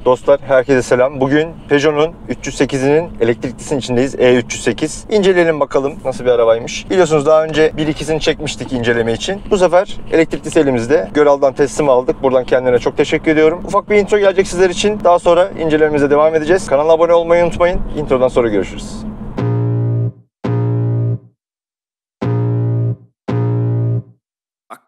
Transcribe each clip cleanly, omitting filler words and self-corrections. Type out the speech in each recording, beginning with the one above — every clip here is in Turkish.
Dostlar herkese selam. Bugün Peugeot'un 308'inin elektriklisinin içindeyiz. E308. İnceleyelim bakalım nasıl bir arabaymış. Biliyorsunuz daha önce 1-2'sini çekmiştik inceleme için. Bu sefer elektriklisi elimizde. Göral'dan teslim aldık. Buradan kendilerine çok teşekkür ediyorum. Ufak bir intro gelecek sizler için. Daha sonra incelememize devam edeceğiz. Kanala abone olmayı unutmayın. Introdan sonra görüşürüz.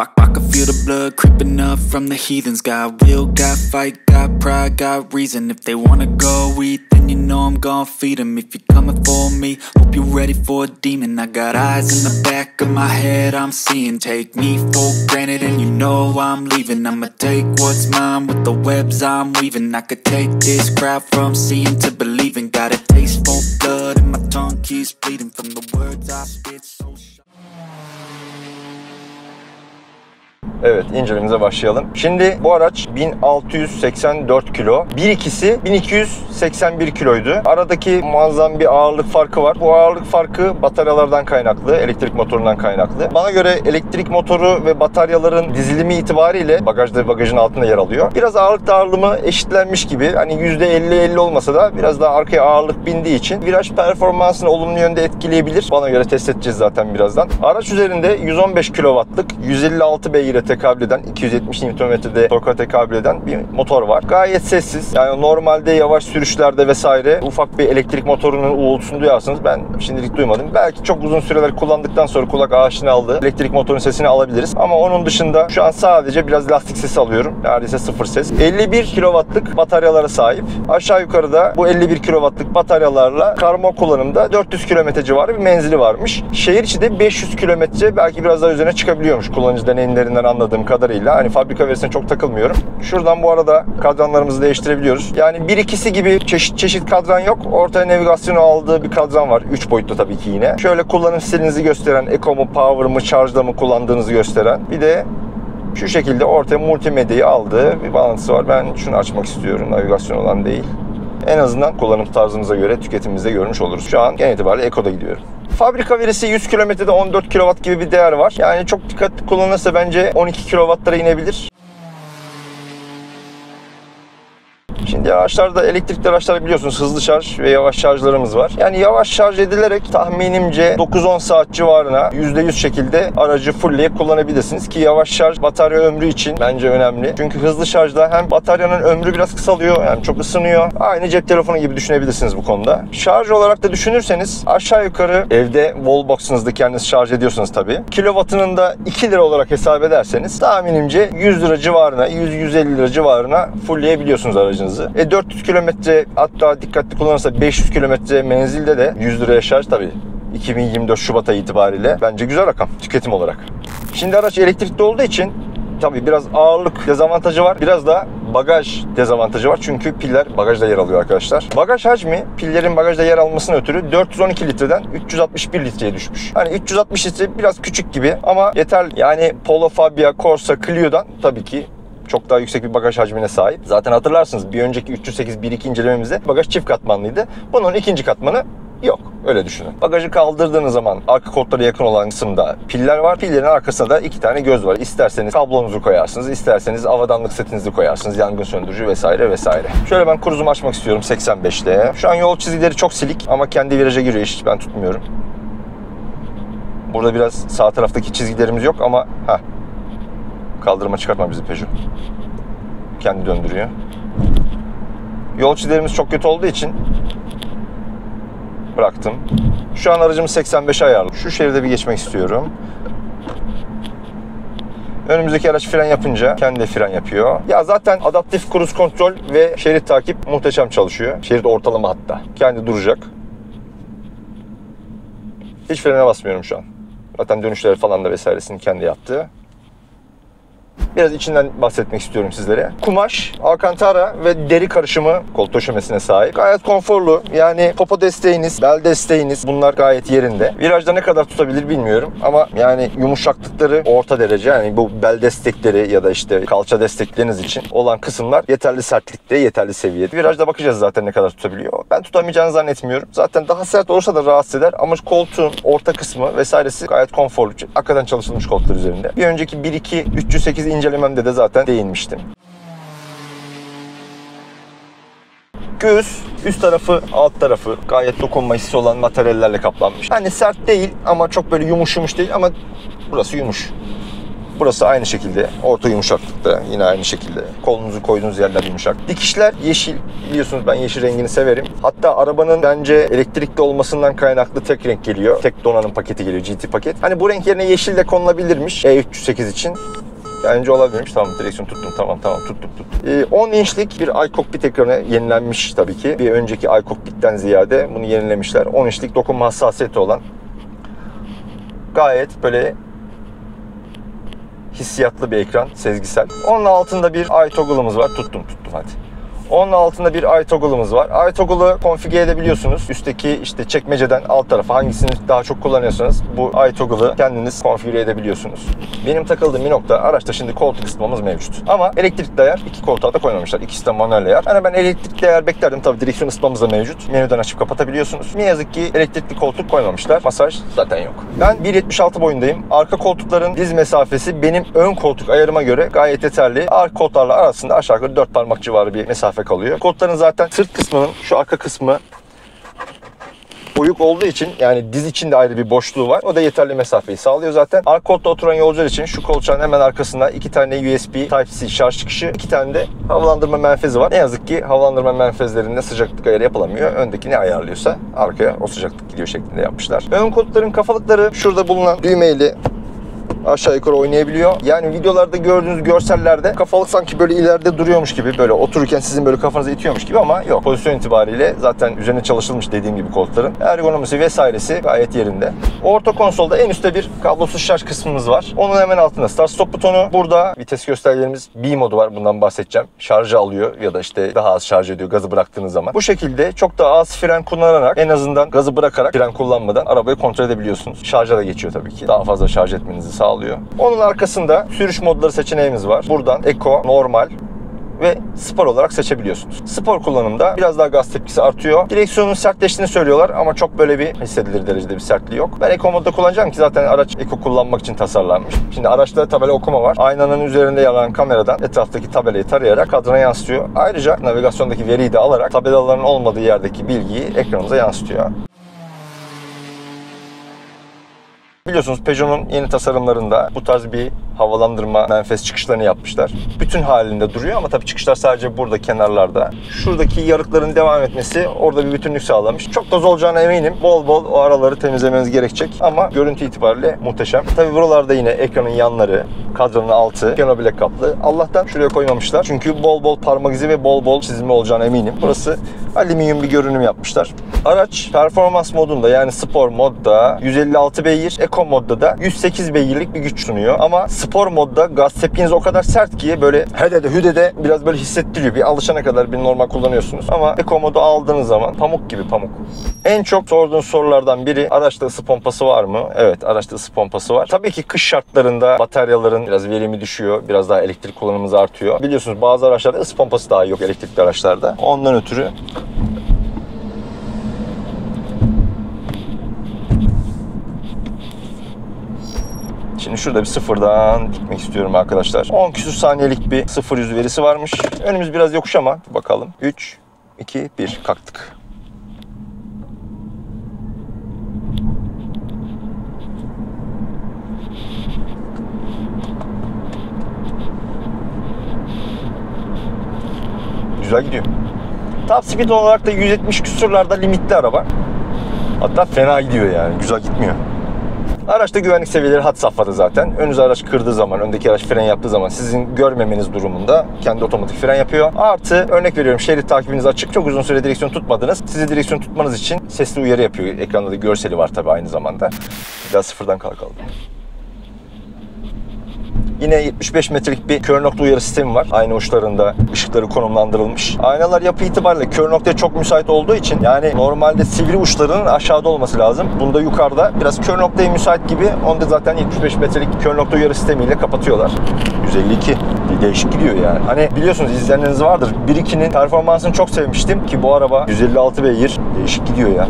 I can feel the blood creeping up from the heathens. Got will, got fight, got pride, got reason. If they wanna go eat, then you know I'm gon' feed them. If you're coming for me, hope you're ready for a demon. I got eyes in the back of my head, I'm seeing. Take me for granted and you know I'm leaving. I'ma take what's mine with the webs I'm weaving. I could take this crowd from seeing to believing. Got a taste for blood and my tongue keeps bleeding from the words I spit so sharp. Evet, incelememize başlayalım. Şimdi bu araç 1684 kilo. 1.2'si 1281 kiloydu. Aradaki muazzam bir ağırlık farkı var. Bu ağırlık farkı bataryalardan kaynaklı, elektrik motorundan kaynaklı. Bana göre elektrik motoru ve bataryaların dizilimi itibariyle bagajda ve bagajın altında yer alıyor. Biraz ağırlık dağılımı eşitlenmiş gibi. Hani %50-50 olmasa da biraz daha arkaya ağırlık bindiği için viraj performansını olumlu yönde etkileyebilir. Bana göre test edeceğiz zaten birazdan. Araç üzerinde 115 kW'lık, 156 beygire tekabül eden, 270 Nm'de torka tekabül eden bir motor var. Gayet sessiz. Yani normalde yavaş sürüşlerde vesaire ufak bir elektrik motorunun uğultusunu duyarsınız. Ben şimdilik duymadım. Belki çok uzun süreler kullandıktan sonra kulak aşinalığı elektrik motorun sesini alabiliriz. Ama onun dışında şu an sadece biraz lastik sesi alıyorum. Neredeyse sıfır ses. 51 kW'lık bataryalara sahip. Aşağı yukarıda bu 51 kW'lık bataryalarla karma kullanımda 400 km civarı bir menzili varmış. Şehir içi de 500 km, belki biraz daha üzerine çıkabiliyormuş kullanıcı deneyimlerinden anladığım kadarıyla. Hani fabrika verisine çok takılmıyorum. Şuradan bu arada kadranlarımızı değiştirebiliyoruz. Yani 1-2'si gibi çeşit kadran yok. Ortaya navigasyonu aldığı bir kadran var. 3 boyutlu tabii ki yine. Şöyle kullanım stilinizi gösteren, Eco mu, Power mı, Charge'da mı kullandığınızı gösteren. Bir de şu şekilde ortaya multimedyayı aldığı bir bağlantısı var. Ben şunu açmak istiyorum. Navigasyon olan değil. En azından kullanım tarzımıza göre tüketimimizde görmüş oluruz. Şu an genel itibariyle Eco'da gidiyorum. Fabrika verisi 100 kilometrede 14 kW gibi bir değer var. Yani çok dikkatli kullanılırsa bence 12 kW'lara inebilir. Şimdi araçlarda, elektrikli araçlar biliyorsunuz hızlı şarj ve yavaş şarjlarımız var. Yani yavaş şarj edilerek tahminimce 9-10 saat civarına %100 şekilde aracı fullleyip kullanabilirsiniz ki yavaş şarj batarya ömrü için bence önemli. Çünkü hızlı şarjda hem bataryanın ömrü biraz kısalıyor, yani çok ısınıyor. Aynı cep telefonu gibi düşünebilirsiniz bu konuda. Şarj olarak da düşünürseniz aşağı yukarı evde wallbox'ınızda kendiniz şarj ediyorsanız tabii. Kilovatının da 2 lira olarak hesap ederseniz tahminimce 100 lira civarına, 100-150 lira civarına fullleyebiliyorsunuz aracınızı. 400 kilometre, hatta dikkatli kullanırsa 500 kilometre menzilde de 100 liraya şarj tabii. 2024 Şubat ayı itibariyle bence güzel rakam tüketim olarak. Şimdi araç elektrikli olduğu için tabii biraz ağırlık dezavantajı var. Biraz da bagaj dezavantajı var. Çünkü piller bagajda yer alıyor arkadaşlar. Bagaj hacmi pillerin bagajda yer almasının ötürü 412 litreden 361 litreye düşmüş. Hani 360 litre biraz küçük gibi ama yeterli. Yani Polo, Fabia, Corsa, Clio'dan tabii ki çok daha yüksek bir bagaj hacmine sahip. Zaten hatırlarsınız bir önceki 308 1.2 incelememizde bagaj çift katmanlıydı. Bunun ikinci katmanı yok. Öyle düşünün. Bagajı kaldırdığınız zaman arka koltuğa yakın olan kısımda piller var. Pillerin arkasında da 2 tane göz var. İsterseniz kablonuzu koyarsınız, isterseniz avadanlık setinizi koyarsınız, yangın söndürücü vesaire vesaire. Şöyle ben cruise'umu açmak istiyorum 85'te. Şu an yol çizgileri çok silik ama kendi viraja giriyor, hiç ben tutmuyorum. Burada biraz sağ taraftaki çizgilerimiz yok ama kaldırıma çıkartma bizi Peugeot. Kendi döndürüyor. Yol çizgilerimiz çok kötü olduğu için bıraktım. Şu an aracımız 85'e ayarlı. Şu şeride bir geçmek istiyorum. Önümüzdeki araç fren yapınca kendi de fren yapıyor. Ya zaten adaptif cruise kontrol ve şerit takip muhteşem çalışıyor. Şerit ortalama hatta. Kendi duracak. Hiç frene basmıyorum şu an. Zaten dönüşleri falan da vesairesini kendi yaptı. Biraz içinden bahsetmek istiyorum sizlere. Kumaş, alkantara ve deri karışımı koltuk döşemesine sahip. Gayet konforlu. Yani popo desteğiniz, bel desteğiniz bunlar gayet yerinde. Virajda ne kadar tutabilir bilmiyorum ama yani yumuşaklıkları orta derece. Yani bu bel destekleri ya da işte kalça destekleriniz için olan kısımlar yeterli sertlikte, yeterli seviyede. Virajda bakacağız zaten ne kadar tutabiliyor. Ben tutamayacağını zannetmiyorum. Zaten daha sert olursa da rahatsız eder ama koltuğun orta kısmı vesairesi gayet konforlu. Hakikaten çalışılmış koltuklar üzerinde. Bir önceki 1-2 308 incelememde de zaten değinmiştim. Göğüs üst tarafı, alt tarafı gayet dokunma hissi olan materyallerle kaplanmış. Hani sert değil ama çok böyle yumuş değil ama burası yumuş. Burası aynı şekilde. Orta yumuşaklıkta yine aynı şekilde. Kolunuzu koyduğunuz yerler yumuşak. Dikişler yeşil. Biliyorsunuz ben yeşil rengini severim. Hatta arabanın bence elektrikli olmasından kaynaklı tek renk geliyor. Tek donanım paketi geliyor. GT paket. Hani bu renk yerine yeşil de konulabilirmiş. E308 için. Bence olabilirmiş. Tamam, direksiyon tuttum. Tamam tuttum. 10 inçlik bir iCockpit ekranı yenilenmiş tabii ki. Bir önceki iCockpit'ten ziyade bunu yenilemişler. 10 inçlik dokunma hassasiyeti olan gayet böyle hissiyatlı bir ekran, sezgisel. Onun altında bir iToggle'ımız var. Tuttum hadi. Onun altında bir iToggle'ımız var. iToggle'ı konfigüre edebiliyorsunuz. Üstteki işte çekmeceden alt tarafa hangisini daha çok kullanıyorsanız bu iToggle'ı kendiniz konfigüre edebiliyorsunuz. Benim takıldığım bir nokta, araçta şimdi koltuk ısıtmamız mevcut. Ama elektrikli ayar iki koltuğa da koymamışlar. İkisi de manuel ayar. Yani ben elektrikli ayar beklerdim. Tabii direksiyon ısıtmamız da mevcut. Menüden açıp kapatabiliyorsunuz. Ne yazık ki elektrikli koltuk koymamışlar. Masaj zaten yok. Ben 1.76 boyundayım. Arka koltukların diz mesafesi benim ön koltuk ayarıma göre gayet yeterli. Arka koltuklarla arasında aşağı yukarı 4 parmak civarı bir mesafe kalıyor. Koltukların zaten sırt kısmının şu arka kısmı oyuk olduğu için, yani diz içinde ayrı bir boşluğu var. O da yeterli mesafeyi sağlıyor zaten. Arka koltukta oturan yolcular için şu kolçağın hemen arkasında 2 tane USB Type-C şarj çıkışı, 2 tane de havalandırma menfezi var. Ne yazık ki havalandırma menfezlerinde sıcaklık ayarı yapılamıyor. Öndeki ne ayarlıyorsa arkaya o sıcaklık gidiyor şeklinde yapmışlar. Ön koltukların kafalıkları şurada bulunan düğmeyle aşağı yukarı oynayabiliyor. Yani videolarda gördüğünüz görsellerde kafalık sanki böyle ileride duruyormuş gibi, böyle otururken sizin böyle kafanızı itiyormuş gibi ama yok. Pozisyon itibariyle zaten üzerine çalışılmış dediğim gibi koltukların. Ergonomisi vesairesi gayet yerinde. Orta konsolda en üstte bir kablosuz şarj kısmımız var. Onun hemen altında start stop butonu. Burada vites göstergelerimiz B modu var. Bundan bahsedeceğim. Şarjı alıyor ya da işte daha az şarj ediyor gazı bıraktığınız zaman. Bu şekilde çok daha az fren kullanarak, en azından gazı bırakarak fren kullanmadan arabayı kontrol edebiliyorsunuz. Şarja da geçiyor tabii ki. Daha fazla şarj etmenizi sağlıyor. Onun arkasında sürüş modları seçeneğimiz var. Buradan Eco, Normal ve Spor olarak seçebiliyorsunuz. Spor kullanımda biraz daha gaz tepkisi artıyor. Direksiyonun sertleştiğini söylüyorlar ama çok böyle bir hissedilir derecede bir sertliği yok. Ben Eco modda kullanacağım ki zaten araç Eco kullanmak için tasarlanmış. Şimdi araçta tabela okuma var. Aynanın üzerinde yer alan kameradan etraftaki tabelayı tarayarak kadrana yansıtıyor. Ayrıca navigasyondaki veriyi de alarak tabelaların olmadığı yerdeki bilgiyi ekranımıza yansıtıyor. Biliyorsunuz Peugeot'un yeni tasarımlarında bu tarz bir havalandırma menfez çıkışlarını yapmışlar. Bütün halinde duruyor ama tabii çıkışlar sadece burada kenarlarda. Şuradaki yarıkların devam etmesi orada bir bütünlük sağlamış. Çok toz olacağına eminim. Bol bol o araları temizlemeniz gerekecek ama görüntü itibariyle muhteşem. Tabii buralarda yine ekranın yanları, kadranın altı piyano bilek kaplı. Allah'tan şuraya koymamışlar. Çünkü bol bol parmak izi ve bol bol çizilme olacağına eminim. Burası alüminyum bir görünüm yapmışlar. Araç performans modunda, yani spor modda 156 beygir, Eco modda da 108 beygirlik bir güç sunuyor. Ama spor modda gaz tepkiniz o kadar sert ki böyle hedede hüdede biraz böyle hissettiriyor. Bir alışana kadar bir normal kullanıyorsunuz. Ama Eco modu aldığınız zaman pamuk gibi pamuk. En çok sorduğunuz sorulardan biri, araçta ısı pompası var mı? Evet, araçta ısı pompası var. Tabii ki kış şartlarında bataryaların biraz verimi düşüyor. Biraz daha elektrik kullanımımız artıyor. Biliyorsunuz bazı araçlarda ısı pompası daha yok elektrikli araçlarda. Ondan ötürü şimdi şurada bir sıfırdan gitmek istiyorum arkadaşlar. 10 küsur saniyelik bir 0-100 verisi varmış. Önümüz biraz yokuş ama bakalım. 3, 2, 1 kalktık. Güzel gidiyor. Top speed olarak da 170 küsurlarda limitli araba. Hatta fena gidiyor yani. Güzel gitmiyor. Araçta güvenlik seviyeleri had safhada zaten. Önünüze araç kırdığı zaman, öndeki araç fren yaptığı zaman sizin görmemeniz durumunda kendi otomatik fren yapıyor. Artı, örnek veriyorum, şerit takibiniz açık. Çok uzun süre direksiyon tutmadınız. Sizi direksiyon tutmanız için sesli uyarı yapıyor. Ekranda da görseli var tabii aynı zamanda. Biraz sıfırdan kalkalım. Yine 75 metrelik bir kör nokta uyarı sistemi var. Ayna uçlarında ışıkları konumlandırılmış. Aynalar yapı itibariyle kör noktaya çok müsait olduğu için, yani normalde sivri uçlarının aşağıda olması lazım. Bunda yukarıda biraz kör noktaya müsait gibi. Onu da zaten 75 metrelik kör nokta uyarı sistemiyle kapatıyorlar. 152. Değişik gidiyor yani. Hani biliyorsunuz, izleyenleriniz vardır. 1.2'nin performansını çok sevmiştim ki bu araba 156 beygir. Değişik gidiyor ya.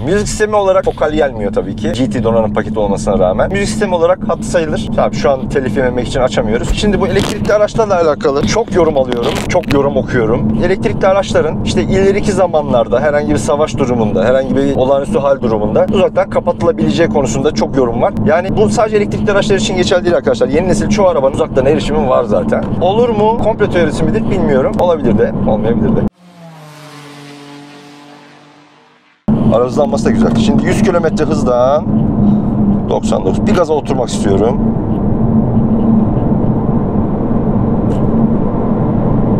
Müzik sistemi olarak vokal gelmiyor tabii ki. GT donanım paketi olmasına rağmen. Müzik sistemi olarak hatı sayılır. Tabii şu an telif yememek için açamıyoruz. Şimdi bu elektrikli araçlarla alakalı çok yorum alıyorum. Çok yorum okuyorum. Elektrikli araçların işte ileriki zamanlarda herhangi bir savaş durumunda, herhangi bir olağanüstü hal durumunda uzaktan kapatılabileceği konusunda çok yorum var. Yani bu sadece elektrikli araçlar için geçerli değil arkadaşlar. Yeni nesil çoğu arabanın uzaktan erişimi var zaten. Olur mu? Komplo teorisi midir bilmiyorum. Olabilir de, olmayabilir de. Ara hızlanması da güzel. Şimdi 100 km hızdan 99. Bir gaza oturmak istiyorum.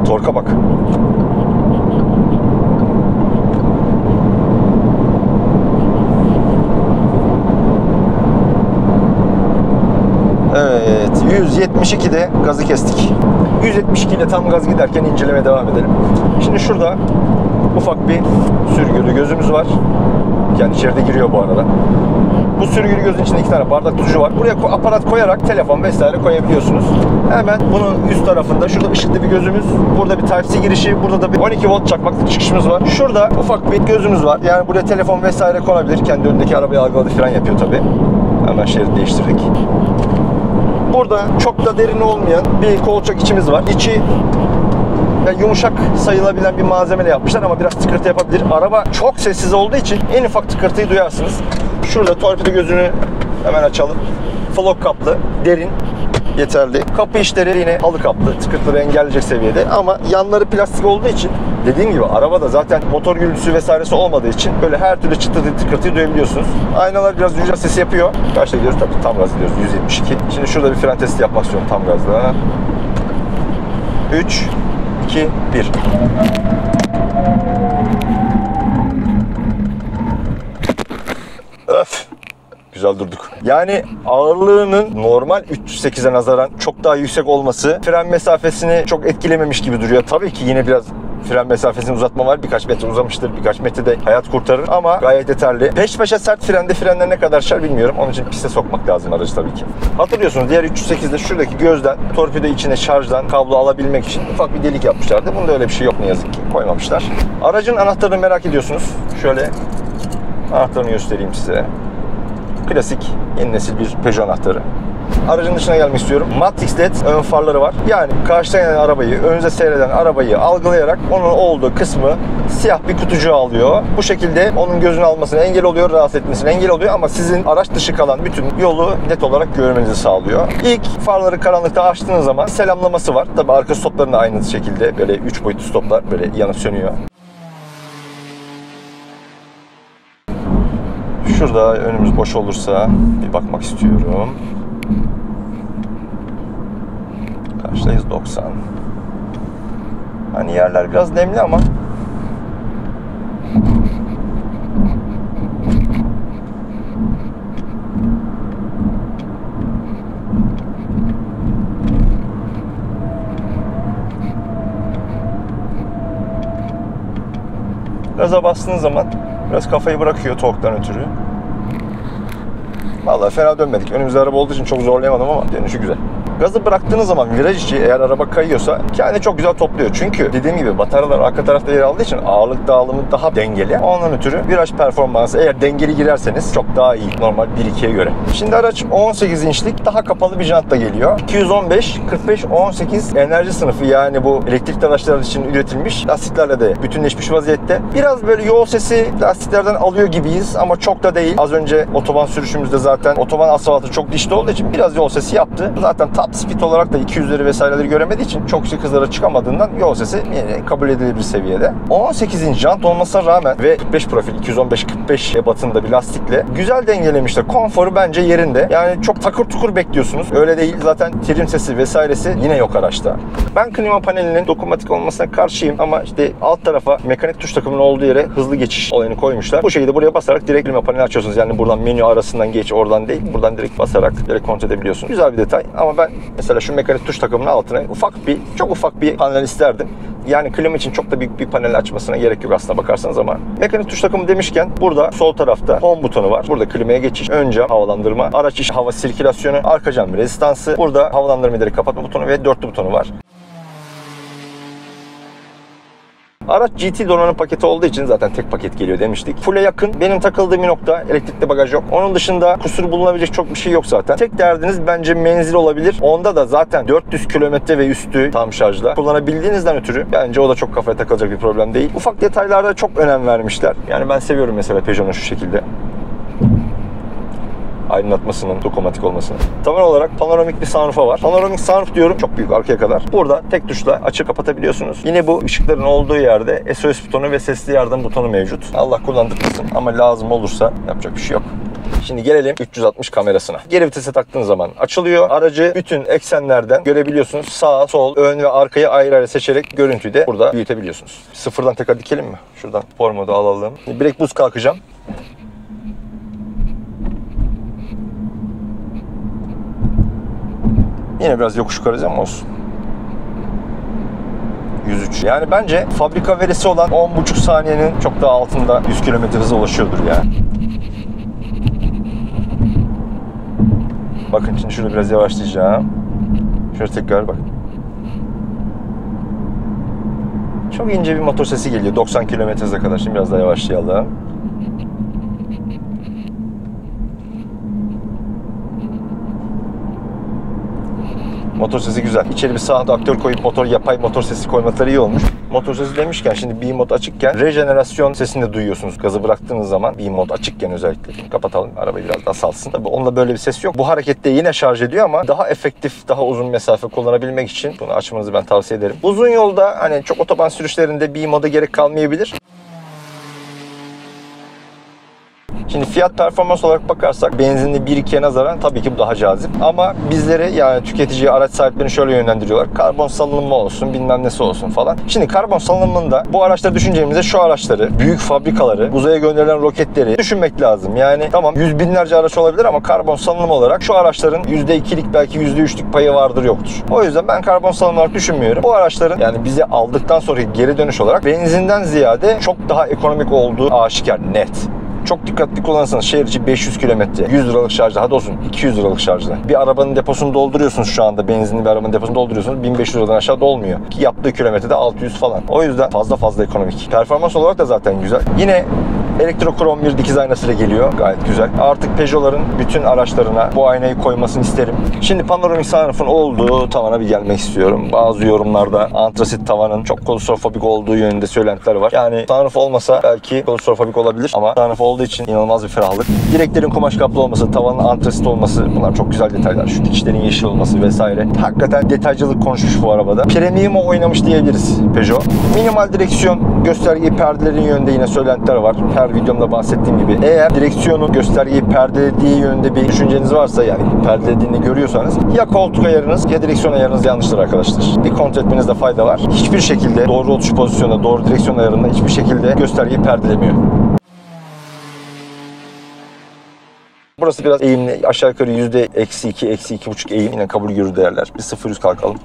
Torka bak. Evet, 172'de gazı kestik. 172 ile tam gaz giderken incelemeye devam edelim. Şimdi şurada ufak bir sürgülü gözümüz var. Yani içeride giriyor bu arada. Bu sürgülü gözün içinde 2 tane bardak tutucu var. Buraya aparat koyarak telefon vesaire koyabiliyorsunuz. Hemen bunun üst tarafında şurada ışıklı bir gözümüz. Burada bir Type-C girişi. Burada da bir 12 volt çakmaklık çıkışımız var. Şurada ufak bir gözümüz var. Yani buraya telefon vesaire konabilir. Kendi önündeki arabayı algıladı, fren yapıyor tabii. Hemen şerit değiştirdik. Burada çok da derin olmayan bir kolçak içimiz var. İçi yumuşak sayılabilen bir malzemeyle yapmışlar ama biraz tıkırtı yapabilir. Araba çok sessiz olduğu için en ufak tıkırtıyı duyarsınız. Şurada torpido gözünü hemen açalım. Flok kaplı, derin, yeterli. Kapı işleri yine halı kaplı, tıkırtıları engelleyecek seviyede ama yanları plastik olduğu için dediğim gibi arabada zaten motor gürültüsü vesairesi olmadığı için böyle her türlü çıtırtı tıkırtıyı duyabiliyorsunuz. Aynalar biraz rüzgar sesi yapıyor. Kaçta gidiyoruz? Tabii tam gaz gidiyoruz. 172. Şimdi şurada bir fren testi yapmak istiyorum tam gazda. 3 2 1. Öf. Güzel durduk. Yani ağırlığının normal 308'e nazaran çok daha yüksek olması fren mesafesini çok etkilememiş gibi duruyor. Tabii ki yine biraz fren mesafesini uzatma var. Birkaç metre uzamıştır. Birkaç metrede hayat kurtarır ama gayet yeterli. Peş peşe sert frende frenler ne kadar şar bilmiyorum. Onun için piste sokmak lazım aracı tabii ki. Hatırlıyorsunuz diğer 308'de şuradaki gözden torpido içine şarjdan kablo alabilmek için ufak bir delik yapmışlardı. Bunda öyle bir şey yok ne yazık ki. Koymamışlar. Aracın anahtarını merak ediyorsunuz. Şöyle anahtarını göstereyim size. Klasik yeni nesil bir Peugeot anahtarı. Aracın dışına gelmek istiyorum. Matrix LED ön farları var. Yani karşıdan gelen arabayı, önünüze seyreden arabayı algılayarak onun olduğu kısmı siyah bir kutucuğa alıyor. Bu şekilde onun gözünü almasına engel oluyor, rahatsız etmesine engel oluyor ama sizin araç dışı kalan bütün yolu net olarak görmenizi sağlıyor. İlk farları karanlıkta açtığınız zaman selamlaması var. Tabii arka stoplarında aynı şekilde böyle 3 boyutlu stoplar böyle yanıp sönüyor. Şurada önümüz boş olursa bir bakmak istiyorum. Kaçtayız? 90. Hani yerler biraz nemli ama gaza bastığınız zaman biraz kafayı bırakıyor torktan ötürü. Vallahi fena dönmedik. Önümüzde araba olduğu için çok zorlayamadım ama dönüşü güzel. Gazı bıraktığınız zaman viraj içi eğer araba kayıyorsa kendini çok güzel topluyor. Çünkü dediğim gibi bataryalar arka tarafta yer aldığı için ağırlık dağılımı daha dengeli. Ondan ötürü viraj performansı eğer dengeli girerseniz çok daha iyi normal 1.2'ye göre. Şimdi araç 18 inçlik daha kapalı bir jantla geliyor. 215, 45, 18 enerji sınıfı yani bu elektrikli araçlar için üretilmiş lastiklerle de bütünleşmiş vaziyette. Biraz böyle yol sesi lastiklerden alıyor gibiyiz ama çok da değil. Az önce otoban sürüşümüzde zaten otoban asfaltı çok dişli olduğu için biraz yol sesi yaptı. Zaten top speed olarak da 200'leri vesaireleri göremediği için çok yüksek hızlara çıkamadığından yol sesi yine kabul edilebilir seviyede. 18 inç jant olmasına rağmen ve 45 profil 215-45 ebatında bir lastikle güzel dengelemişler. Konforu bence yerinde. Yani çok takır tukur bekliyorsunuz. Öyle değil. Zaten trim sesi vesairesi yine yok araçta. Ben klima panelinin dokunmatik olmasına karşıyım ama işte alt tarafa mekanik tuş takımının olduğu yere hızlı geçiş olayını koymuşlar. Bu şekilde buraya basarak direkt klima paneli açıyorsunuz. Yani buradan menü arasından geç, oradan değil. Buradan direkt basarak direkt kontrol edebiliyorsunuz. Güzel bir detay ama ben Mesela şu mekanik tuş takımının altına çok ufak bir panel isterdim. Yani klima için çok da büyük bir panel açmasına gerek yok aslına bakarsanız ama mekanik tuş takımı demişken burada sol tarafta home butonu var. Burada klimaya geçiş, ön cam havalandırma, araç içi hava sirkülasyonu, arka cam rezistansı. Burada havalandırma ileri kapatma butonu ve dörtlü butonu var. Araç GT donanım paketi olduğu için zaten tek paket geliyor demiştik. Full'e yakın. Benim takıldığım bir nokta elektrikli bagaj yok. Onun dışında kusur bulunabilecek çok bir şey yok zaten. Tek derdiniz bence menzil olabilir. Onda da zaten 400 kilometre ve üstü tam şarjla kullanabildiğinizden ötürü bence o da çok kafaya takılacak bir problem değil. Ufak detaylarda çok önem vermişler. Yani ben seviyorum mesela Peugeot'un şu şekilde aydınlatmasının, dokunmatik olmasını. Tavan olarak panoramik bir sunroof'a var. Panoramik sunroof diyorum çok büyük arkaya kadar. Burada tek tuşla açıp kapatabiliyorsunuz. Yine bu ışıkların olduğu yerde SOS butonu ve sesli yardım butonu mevcut. Allah kullandırmasın ama lazım olursa yapacak bir şey yok. Şimdi gelelim 360 kamerasına. Geri vitese taktığınız zaman açılıyor. Aracı bütün eksenlerden görebiliyorsunuz. Sağ, sol, ön ve arkayı ayrı ayrı seçerek görüntüyü de burada büyütebiliyorsunuz. Sıfırdan tekrar dikelim mi? Şuradan spor modu alalım. Brake boost kalkacağım. Yine biraz yokuş yukarı ama olsun. 103. Yani bence fabrika verisi olan 10,5 saniyenin çok daha altında 100 km hıza ulaşıyordur yani. Bakın şimdi şurada biraz yavaşlayacağım. Şöyle tekrar bak. Çok ince bir motor sesi geliyor 90 km hıza kadar. Şimdi biraz daha yavaşlayalım. Motor sesi güzel. İçeri bir sound aktör koyup yapay motor sesi koymaları iyi olmuş. Motor sesi demişken şimdi B-Mod açıkken rejenerasyon sesini de duyuyorsunuz. Gazı bıraktığınız zaman B-Mod açıkken özellikle. Şimdi kapatalım. Arabayı biraz daha salsın. Tabii onunla böyle bir ses yok. Bu harekette yine şarj ediyor ama daha efektif, daha uzun mesafe kullanabilmek için bunu açmanızı ben tavsiye ederim. Uzun yolda hani çok otoban sürüşlerinde B-Mod'a gerek kalmayabilir. Şimdi fiyat performans olarak bakarsak benzinli 1.2'ye nazaran tabii ki bu daha cazip. Ama bizleri yani tüketiciyi, araç sahiplerini şöyle yönlendiriyorlar. Karbon salınımı olsun, bilmem nesi olsun falan. Şimdi karbon salınımında bu araçları düşüneceğimizde şu araçları, büyük fabrikaları, uzaya gönderilen roketleri düşünmek lazım. Yani tamam yüz binlerce araç olabilir ama karbon salınımı olarak şu araçların %2'lik belki %3'lük payı vardır yoktur. O yüzden ben karbon salınımı olarak düşünmüyorum. Bu araçların yani bize aldıktan sonraki geri dönüş olarak benzinden ziyade çok daha ekonomik olduğu aşikar, net. Çok dikkatli kullanırsanız şehir içi 500 kilometre, 100 liralık şarjla, hadi olsun 200 liralık şarjla. Bir arabanın deposunu dolduruyorsunuz şu anda, benzinli bir arabanın deposunu dolduruyorsunuz, 1500 liradan aşağı dolmuyor. Ki yaptığı kilometrede 600 falan. O yüzden fazla ekonomik. Performans olarak da zaten güzel. Yine elektrokrom bir dikiz aynasıyla geliyor. Gayet güzel. Artık Peugeot'ların bütün araçlarına bu aynayı koymasını isterim. Şimdi panoramik sunroof'un olduğu tavana bir gelmek istiyorum. Bazı yorumlarda antrasit tavanın çok klostrofobik olduğu yönünde söylentiler var. Yani sunroof olmasa belki klostrofobik olabilir ama sunroof olduğu için inanılmaz bir ferahlık. Direklerin kumaş kaplı olması, tavanın antrasit olması, bunlar çok güzel detaylar. Şu dikişlerin yeşil olması vesaire. Hakikaten detaycılık konuşmuş bu arabada. Premium'a oynamış diyebiliriz Peugeot. Minimal direksiyon, gösterge perdelerin yönünde yine söylentiler var. Her videomda bahsettiğim gibi. Eğer direksiyonun göstergeyi perdelediği yönünde bir düşünceniz varsa, yani perdelediğini görüyorsanız, ya koltuk ayarınız ya direksiyon ayarınız yanlıştır arkadaşlar. Bir kontrol etmenizde fayda var. Hiçbir şekilde doğru oturuş pozisyonunda, doğru direksiyon ayarında hiçbir şekilde göstergeyi perdelemiyor. Burası biraz eğimli. Aşağı yukarı %-2, -2,5 eğim. Yine kabul görür değerler. Bir 0-100 kalkalım.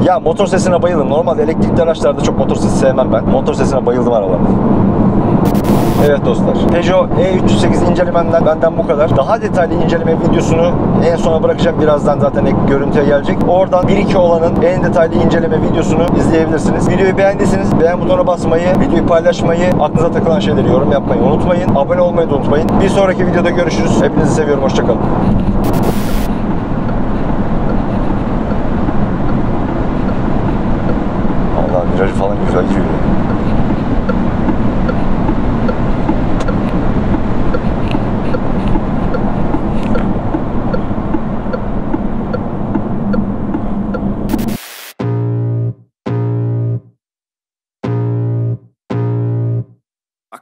Ya motor sesine bayıldım. Normalde elektrikli araçlarda çok motor sesi sevmem ben. Motor sesine bayıldım arabanın. Evet dostlar, Peugeot E308 incelememden benden bu kadar. Daha detaylı inceleme videosunu en sona bırakacağım. Birazdan zaten görüntüye gelecek. Oradan 1-2 olanın en detaylı inceleme videosunu izleyebilirsiniz. Videoyu beğendiyseniz beğen butonuna basmayı, videoyu paylaşmayı, aklınıza takılan şeyleri yorum yapmayı unutmayın. Abone olmayı da unutmayın. Bir sonraki videoda görüşürüz. Hepinizi seviyorum. Hoşçakalın. Allah, virajı falan güzel giriyor.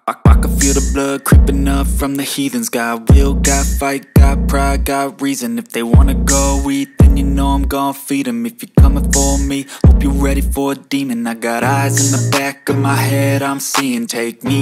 I can feel the blood creeping up from the heathens. Got will, got fight, got pride, got reason. If they wanna go eat, then you know I'm gonna feed 'em. If you're coming for me, hope you're ready for a demon. I got eyes in the back of my head, I'm seeing. Take me